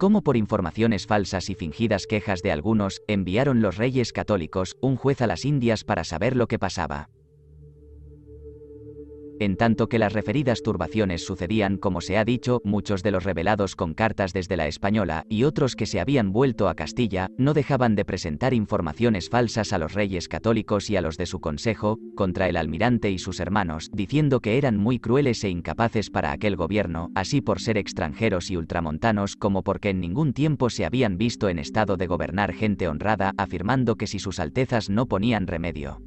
Cómo por informaciones falsas y fingidas quejas de algunos, enviaron los reyes católicos un juez a las Indias para saber lo que pasaba. En tanto que las referidas turbaciones sucedían, como se ha dicho, muchos de los rebelados con cartas desde la Española, y otros que se habían vuelto a Castilla, no dejaban de presentar informaciones falsas a los reyes católicos y a los de su consejo, contra el almirante y sus hermanos, diciendo que eran muy crueles e incapaces para aquel gobierno, así por ser extranjeros y ultramontanos como porque en ningún tiempo se habían visto en estado de gobernar gente honrada, afirmando que si sus altezas no ponían remedio,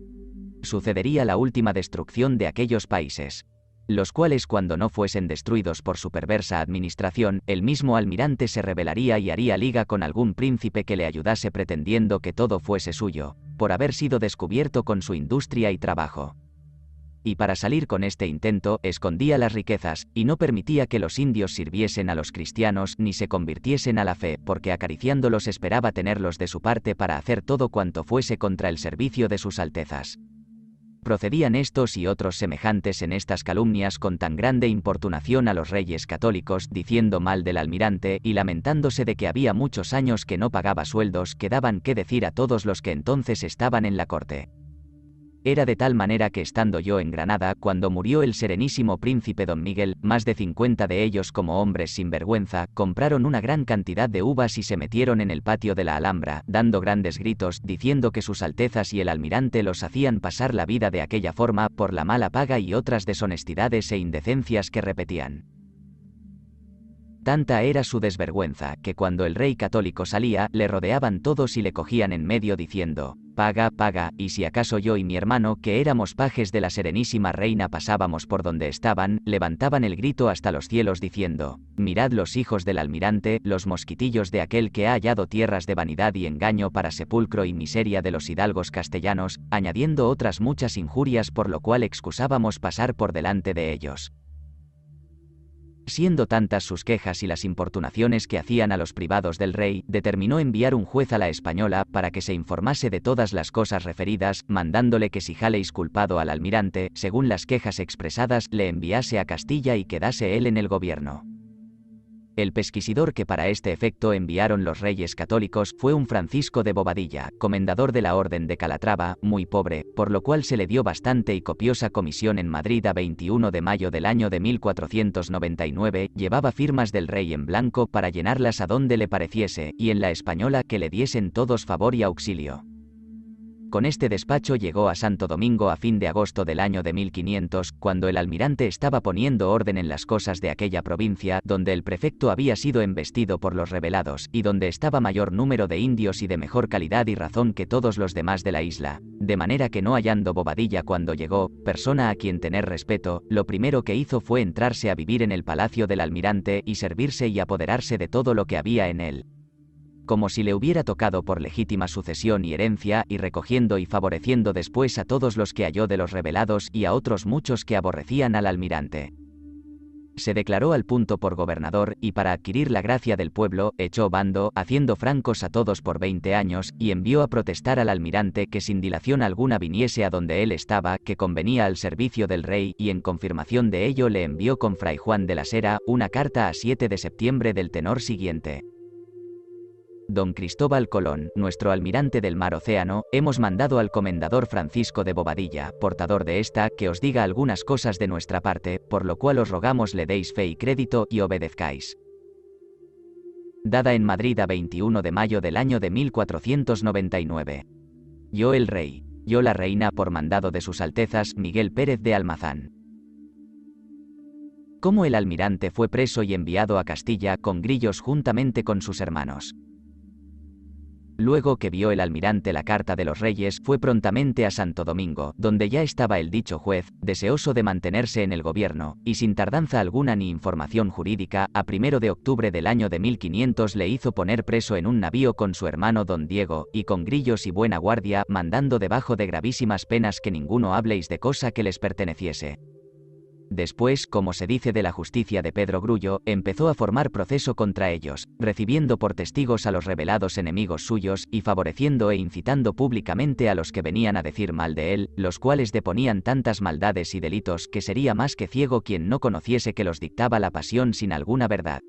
sucedería la última destrucción de aquellos países, los cuales cuando no fuesen destruidos por su perversa administración, el mismo almirante se rebelaría y haría liga con algún príncipe que le ayudase pretendiendo que todo fuese suyo, por haber sido descubierto con su industria y trabajo. Y para salir con este intento, escondía las riquezas, y no permitía que los indios sirviesen a los cristianos ni se convirtiesen a la fe, porque acariciándolos esperaba tenerlos de su parte para hacer todo cuanto fuese contra el servicio de sus altezas. Procedían estos y otros semejantes en estas calumnias con tan grande importunación a los reyes católicos, diciendo mal del almirante y lamentándose de que había muchos años que no pagaba sueldos que daban que decir a todos los que entonces estaban en la corte. Era de tal manera que estando yo en Granada, cuando murió el serenísimo príncipe don Miguel, más de 50 de ellos como hombres sin vergüenza, compraron una gran cantidad de uvas y se metieron en el patio de la Alhambra, dando grandes gritos, diciendo que sus altezas y el almirante los hacían pasar la vida de aquella forma, por la mala paga y otras deshonestidades e indecencias que repetían. Tanta era su desvergüenza, que cuando el rey católico salía, le rodeaban todos y le cogían en medio diciendo: paga, paga, y si acaso yo y mi hermano, que éramos pajes de la serenísima reina, pasábamos por donde estaban, levantaban el grito hasta los cielos diciendo: mirad los hijos del almirante, los mosquitillos de aquel que ha hallado tierras de vanidad y engaño para sepulcro y miseria de los hidalgos castellanos, añadiendo otras muchas injurias por lo cual excusábamos pasar por delante de ellos. Siendo tantas sus quejas y las importunaciones que hacían a los privados del rey, determinó enviar un juez a la Española para que se informase de todas las cosas referidas, mandándole que si jaleis culpado al almirante, según las quejas expresadas, le enviase a Castilla y quedase él en el gobierno. El pesquisidor que para este efecto enviaron los reyes católicos fue un Francisco de Bobadilla, comendador de la Orden de Calatrava, muy pobre, por lo cual se le dio bastante y copiosa comisión en Madrid a 21 de mayo del año de 1499, llevaba firmas del rey en blanco para llenarlas a donde le pareciese, y en la Española que le diesen todos favor y auxilio. Con este despacho llegó a Santo Domingo a fin de agosto del año de 1500, cuando el almirante estaba poniendo orden en las cosas de aquella provincia, donde el prefecto había sido embestido por los rebelados, y donde estaba mayor número de indios y de mejor calidad y razón que todos los demás de la isla, de manera que no hallando Bobadilla cuando llegó, persona a quien tener respeto, lo primero que hizo fue entrarse a vivir en el palacio del almirante y servirse y apoderarse de todo lo que había en él, como si le hubiera tocado por legítima sucesión y herencia, y recogiendo y favoreciendo después a todos los que halló de los rebelados y a otros muchos que aborrecían al almirante. Se declaró al punto por gobernador, y para adquirir la gracia del pueblo, echó bando, haciendo francos a todos por 20 años, y envió a protestar al almirante que sin dilación alguna viniese a donde él estaba, que convenía al servicio del rey, y en confirmación de ello le envió con Fray Juan de la Sera una carta a 7 de septiembre del tenor siguiente: Don Cristóbal Colón, nuestro almirante del mar océano, hemos mandado al comendador Francisco de Bobadilla, portador de esta, que os diga algunas cosas de nuestra parte, por lo cual os rogamos le deis fe y crédito y obedezcáis. Dada en Madrid a 21 de mayo del año de 1499. Yo el rey, yo la reina por mandado de sus altezas Miguel Pérez de Almazán. Como el almirante fue preso y enviado a Castilla con grillos juntamente con sus hermanos. Luego que vio el almirante la carta de los reyes, fue prontamente a Santo Domingo, donde ya estaba el dicho juez, deseoso de mantenerse en el gobierno, y sin tardanza alguna ni información jurídica, a 1 de octubre del año de 1500 le hizo poner preso en un navío con su hermano don Diego, y con grillos y buena guardia, mandando debajo de gravísimas penas que ninguno habléis de cosa que les perteneciese. Después, como se dice de la justicia de Pedro Grullo, empezó a formar proceso contra ellos, recibiendo por testigos a los rebelados enemigos suyos, y favoreciendo e incitando públicamente a los que venían a decir mal de él, los cuales deponían tantas maldades y delitos que sería más que ciego quien no conociese que los dictaba la pasión sin alguna verdad.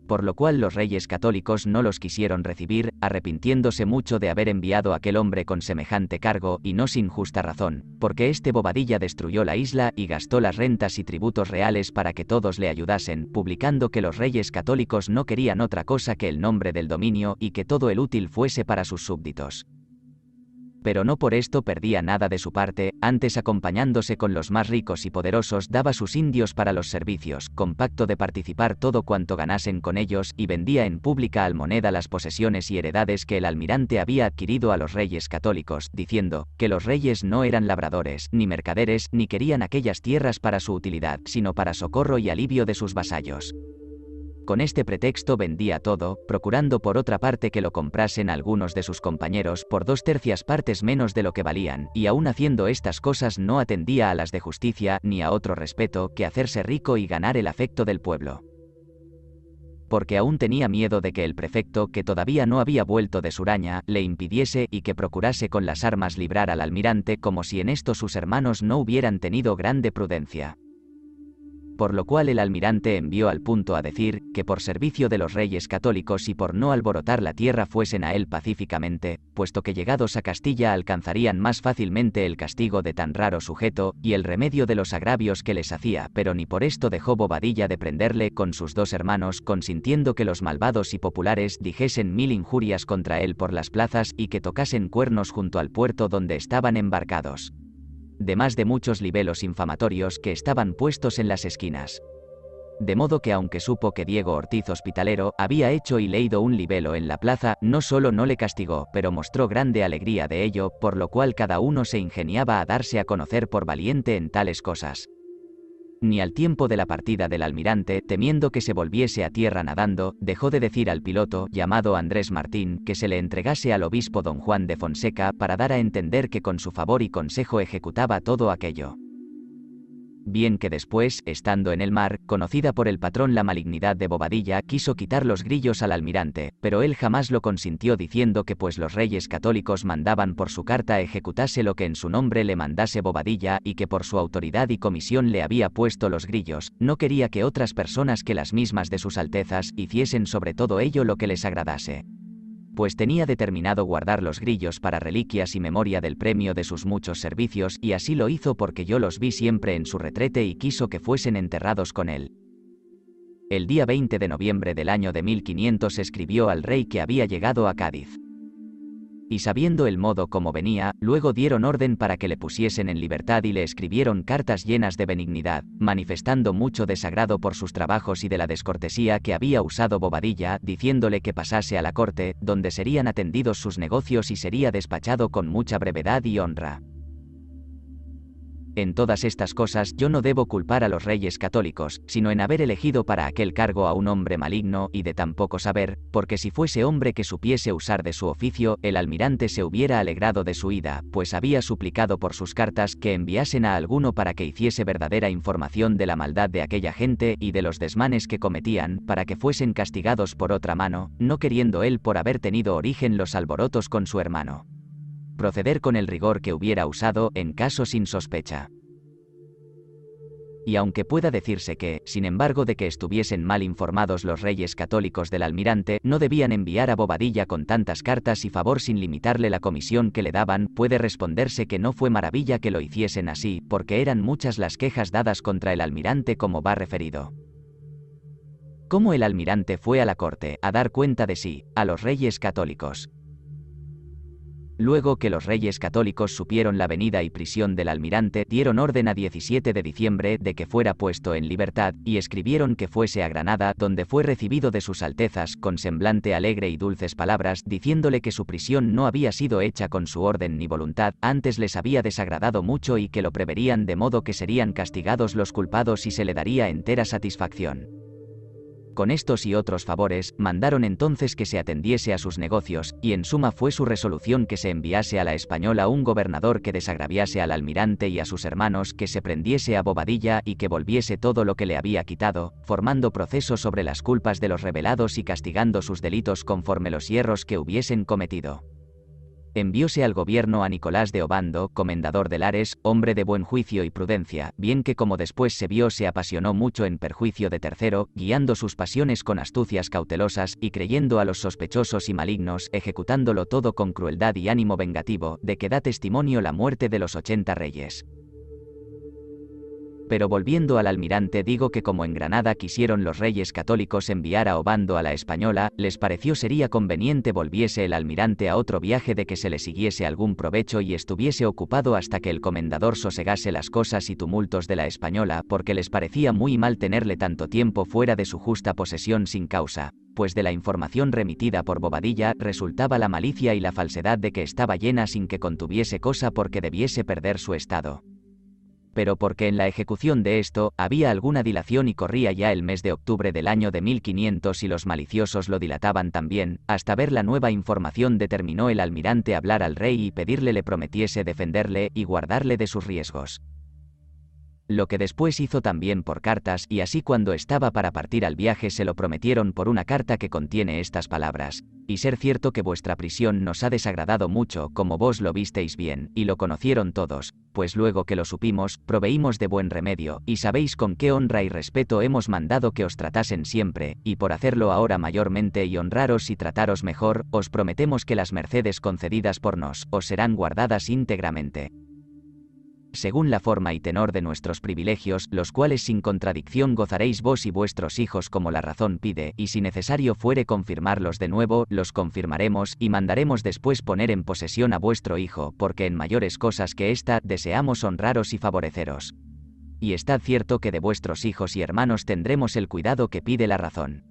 por lo cual los reyes católicos no los quisieron recibir, arrepintiéndose mucho de haber enviado a aquel hombre con semejante cargo, y no sin justa razón, porque este Bobadilla destruyó la isla y gastó las rentas y tributos reales para que todos le ayudasen, publicando que los reyes católicos no querían otra cosa que el nombre del dominio y que todo el útil fuese para sus súbditos. Pero no por esto perdía nada de su parte, antes acompañándose con los más ricos y poderosos daba sus indios para los servicios, con pacto de participar todo cuanto ganasen con ellos, y vendía en pública almoneda las posesiones y heredades que el almirante había adquirido a los reyes católicos, diciendo, que los reyes no eran labradores, ni mercaderes, ni querían aquellas tierras para su utilidad, sino para socorro y alivio de sus vasallos. Con este pretexto vendía todo, procurando por otra parte que lo comprasen algunos de sus compañeros por 2/3 partes menos de lo que valían, y aun haciendo estas cosas no atendía a las de justicia ni a otro respeto que hacerse rico y ganar el afecto del pueblo. Porque aún tenía miedo de que el prefecto, que todavía no había vuelto de Suraña, le impidiese y que procurase con las armas librar al almirante, como si en esto sus hermanos no hubieran tenido grande prudencia. Por lo cual el almirante envió al punto a decir, que por servicio de los reyes católicos y por no alborotar la tierra fuesen a él pacíficamente, puesto que llegados a Castilla alcanzarían más fácilmente el castigo de tan raro sujeto, y el remedio de los agravios que les hacía, pero ni por esto dejó Bobadilla de prenderle con sus 2 hermanos, consintiendo que los malvados y populares dijesen 1000 injurias contra él por las plazas y que tocasen cuernos junto al puerto donde estaban embarcados. Demás de muchos libelos infamatorios que estaban puestos en las esquinas. De modo que aunque supo que Diego Ortiz Hospitalero había hecho y leído un libelo en la plaza, no solo no le castigó, pero mostró grande alegría de ello, por lo cual cada uno se ingeniaba a darse a conocer por valiente en tales cosas. Ni al tiempo de la partida del almirante, temiendo que se volviese a tierra nadando, dejó de decir al piloto, llamado Andrés Martín, que se le entregase al obispo don Juan de Fonseca para dar a entender que con su favor y consejo ejecutaba todo aquello. Bien que después, estando en el mar, conocida por el patrón la malignidad de Bobadilla, quiso quitar los grillos al almirante, pero él jamás lo consintió, diciendo que pues los reyes católicos mandaban por su carta ejecutase lo que en su nombre le mandase Bobadilla, y que por su autoridad y comisión le había puesto los grillos, no quería que otras personas que las mismas de sus altezas hiciesen sobre todo ello lo que les agradase. Pues tenía determinado guardar los grillos para reliquias y memoria del premio de sus muchos servicios, y así lo hizo porque yo los vi siempre en su retrete y quiso que fuesen enterrados con él. El día 20 de noviembre del año de 1500 escribió al rey que había llegado a Cádiz. Y sabiendo el modo como venía, luego dieron orden para que le pusiesen en libertad y le escribieron cartas llenas de benignidad, manifestando mucho desagrado por sus trabajos y de la descortesía que había usado Bobadilla, diciéndole que pasase a la corte, donde serían atendidos sus negocios y sería despachado con mucha brevedad y honra. En todas estas cosas yo no debo culpar a los reyes católicos, sino en haber elegido para aquel cargo a un hombre maligno y de tan poco saber, porque si fuese hombre que supiese usar de su oficio, el almirante se hubiera alegrado de su ida, pues había suplicado por sus cartas que enviasen a alguno para que hiciese verdadera información de la maldad de aquella gente y de los desmanes que cometían, para que fuesen castigados por otra mano, no queriendo él por haber tenido origen los alborotos con su hermano. Proceder con el rigor que hubiera usado en caso sin sospecha. Y aunque pueda decirse que, sin embargo de que estuviesen mal informados los reyes católicos del almirante, no debían enviar a Bobadilla con tantas cartas y favor sin limitarle la comisión que le daban, puede responderse que no fue maravilla que lo hiciesen así, porque eran muchas las quejas dadas contra el almirante como va referido. Cómo el almirante fue a la corte, a dar cuenta de sí, a los reyes católicos. Luego que los reyes católicos supieron la venida y prisión del almirante, dieron orden a 17 de diciembre de que fuera puesto en libertad, y escribieron que fuese a Granada, donde fue recibido de sus altezas, con semblante alegre y dulces palabras, diciéndole que su prisión no había sido hecha con su orden ni voluntad, antes les había desagradado mucho y que lo preverían de modo que serían castigados los culpados y se le daría entera satisfacción. Con estos y otros favores, mandaron entonces que se atendiese a sus negocios, y en suma fue su resolución que se enviase a la Española un gobernador que desagraviase al almirante y a sus hermanos, que se prendiese a Bobadilla y que volviese todo lo que le había quitado, formando proceso sobre las culpas de los rebelados y castigando sus delitos conforme los hierros que hubiesen cometido. envióse al gobierno a Nicolás de Obando, comendador de Lares, hombre de buen juicio y prudencia, bien que como después se vio se apasionó mucho en perjuicio de tercero, guiando sus pasiones con astucias cautelosas, y creyendo a los sospechosos y malignos, ejecutándolo todo con crueldad y ánimo vengativo, de que da testimonio la muerte de los 80 reyes. Pero volviendo al almirante, digo que como en Granada quisieron los reyes católicos enviar a Obando a la Española, les pareció sería conveniente volviese el almirante a otro viaje, de que se le siguiese algún provecho y estuviese ocupado hasta que el comendador sosegase las cosas y tumultos de la Española, porque les parecía muy mal tenerle tanto tiempo fuera de su justa posesión sin causa, pues de la información remitida por Bobadilla resultaba la malicia y la falsedad de que estaba llena sin que contuviese cosa porque debiese perder su estado. Pero porque en la ejecución de esto había alguna dilación y corría ya el mes de octubre del año de 1500 y los maliciosos lo dilataban también, hasta ver la nueva información determinó el almirante hablar al rey y pedirle le prometiese defenderle y guardarle de sus riesgos. Lo que después hizo también por cartas, y así cuando estaba para partir al viaje se lo prometieron por una carta que contiene estas palabras: y ser cierto que vuestra prisión nos ha desagradado mucho, como vos lo visteis bien, y lo conocieron todos, pues luego que lo supimos, proveímos de buen remedio, y sabéis con qué honra y respeto hemos mandado que os tratasen siempre, y por hacerlo ahora mayormente y honraros y trataros mejor, os prometemos que las mercedes concedidas por nos, os serán guardadas íntegramente, según la forma y tenor de nuestros privilegios, los cuales sin contradicción gozaréis vos y vuestros hijos como la razón pide, y si necesario fuere confirmarlos de nuevo, los confirmaremos, y mandaremos después poner en posesión a vuestro hijo, porque en mayores cosas que esta, deseamos honraros y favoreceros. Y estad cierto que de vuestros hijos y hermanos tendremos el cuidado que pide la razón.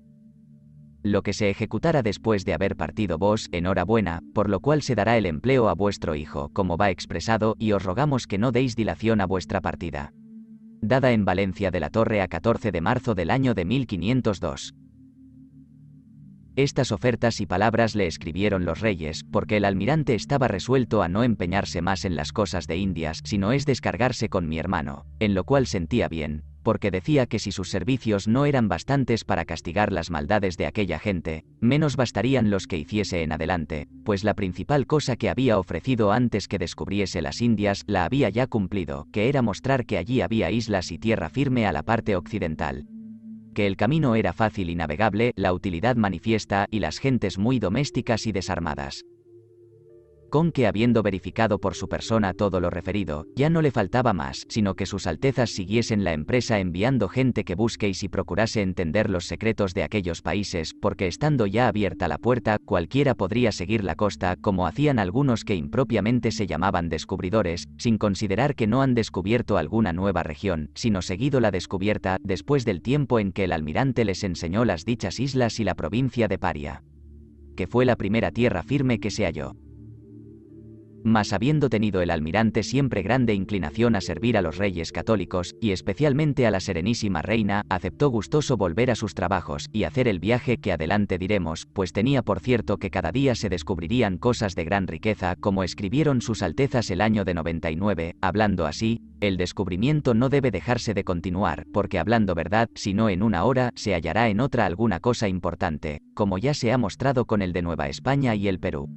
Lo que se ejecutara después de haber partido vos, enhorabuena, por lo cual se dará el empleo a vuestro hijo, como va expresado, y os rogamos que no deis dilación a vuestra partida. Dada en Valencia de la Torre a 14 de marzo del año de 1502. Estas ofertas y palabras le escribieron los reyes, porque el almirante estaba resuelto a no empeñarse más en las cosas de Indias, sino es descargarse con mi hermano, en lo cual sentía bien, porque decía que si sus servicios no eran bastantes para castigar las maldades de aquella gente, menos bastarían los que hiciese en adelante, pues la principal cosa que había ofrecido antes que descubriese las Indias la había ya cumplido, que era mostrar que allí había islas y tierra firme a la parte occidental, que el camino era fácil y navegable, la utilidad manifiesta y las gentes muy domésticas y desarmadas. Con que habiendo verificado por su persona todo lo referido, ya no le faltaba más, sino que sus altezas siguiesen la empresa enviando gente que busque y si procurase entender los secretos de aquellos países, porque estando ya abierta la puerta, cualquiera podría seguir la costa, como hacían algunos que impropiamente se llamaban descubridores, sin considerar que no han descubierto alguna nueva región, sino seguido la descubierta, después del tiempo en que el almirante les enseñó las dichas islas y la provincia de Paria, que fue la primera tierra firme que se halló. Mas habiendo tenido el almirante siempre grande inclinación a servir a los reyes católicos, y especialmente a la Serenísima Reina, aceptó gustoso volver a sus trabajos, y hacer el viaje que adelante diremos, pues tenía por cierto que cada día se descubrirían cosas de gran riqueza, como escribieron sus altezas el año de 99, hablando así: el descubrimiento no debe dejarse de continuar, porque hablando verdad, si no en una hora, se hallará en otra alguna cosa importante, como ya se ha mostrado con el de Nueva España y el Perú.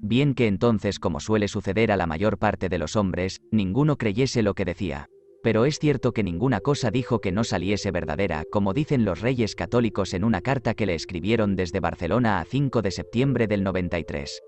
Bien que entonces, como suele suceder a la mayor parte de los hombres, ninguno creyese lo que decía. Pero es cierto que ninguna cosa dijo que no saliese verdadera, como dicen los reyes católicos en una carta que le escribieron desde Barcelona a 5 de septiembre del 93.